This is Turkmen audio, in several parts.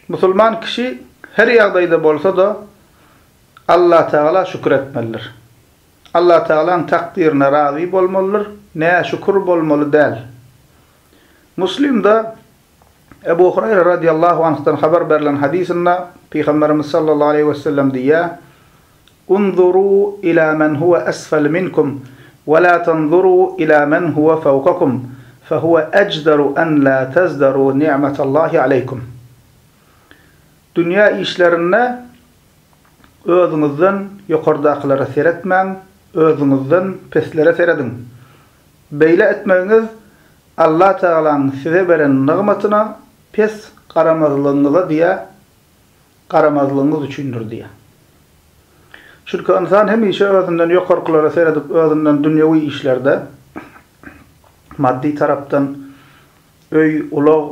Musulman kişi her ýagdaýda bolsa da Allah Teala şükür etmelidir. Allah Teala'nın takdirine razı bolmalıdır. Ne şükür bolmalı değil. Müslim'de Ebu Hureyre radıyallahu anh'tan haber verilen hadisinde Peygamberimiz sallallahu aleyhi ve sellem diye "Unzuru ila men huve esfel minkum ve la tanzuru ila men huve fawqakum fehuve ecderu en la tezderu ni'metallahi aleykum." Dünya işlerine özünüzden yukarıdakilere seyretmeň, özünüzden peslere seyredin. Beýle etmeňiz Allah Teala'nın size beren nigmatyna pes garamazlygyňyza diýe garamazlygyňyz üçindir diýe. Çünki insan hemişe özünden yukarıklara seyredip özünden dünýäwi işlerde maddi tarapdan öý ulag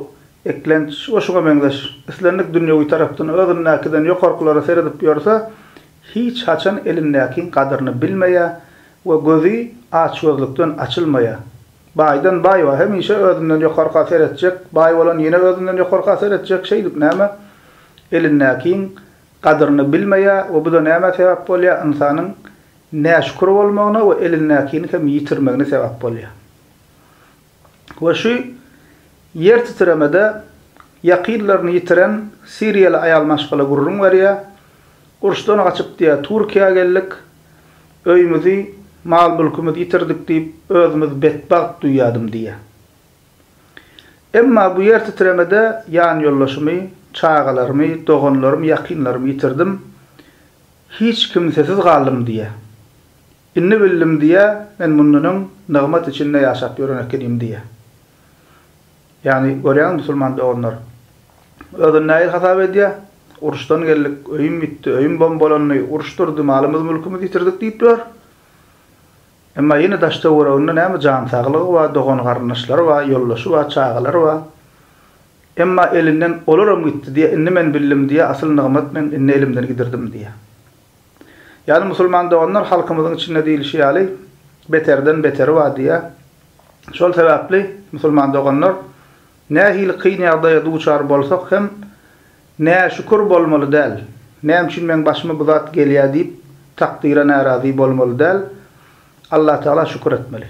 eklenç oşuga meňdeş islenlik dünýäwi tarapdan özünnäkiden yukarıklara seyredip ýörse hiç haçan elindäki kadryny bilmeýär we gözi açgözlükden açylmaýar. Baýdan baý we hemişe özünden ýokarka seyretjek, baý bolan ýene özünden ýokarka seyretjek şeýdik näme? Elindäki kadryny bilmeýär we bu da näme sebäp bolýar? Insanyň näşükür bolmagyna we elindäkini hem ýitirmegine sebäp bolýar. We şu ýer titremede ýakynlaryny ýitiren Siriýaly aýal maşgala gurrun berýär. Urşdan gaçyp diýär Türkiýe geldik. Öýümüzi, mal mülkümüzi ýitirdik diýip özümüz betbaht duýýadym diýär. Emma bu ýer titremede ýan ýollaşymy, çağalarmy, doganlarym, ýakynlarym ýitirdim. Hiç kimsesiz galdym diýär. Inni bildim diýär, men mundunyň nigmat içinde ýaşap ýörenekenim diýär. Yani görýän musulman doganlar özüne näil hasap edýär. Uruşdan geldik, öýüm bitdi, öýüm bombalany, uruşturdy, malymyz, mülkümüz ýitirdik diýipler. Emma ýene daşta wuragyny näme jan saglygy we dogan garnaşlary we ýollaşy we çağalary we emma elinden olaram gitdi diye inni men bildim diye asyl nigmat men inni elimden gidirdim diye. Yani musulman doganlar halkymyzyň içinde diýilýär, beterden beteri we diye. Şol sebäpli musulman doganlar nähil kyn ýagdaýa duçar bolsak hem ne şükür bolmaly däl. Näme üçin men başyma bu zat gelýär diýip takdire narazy bolmaly däl. Allah Teala şükür etmeli.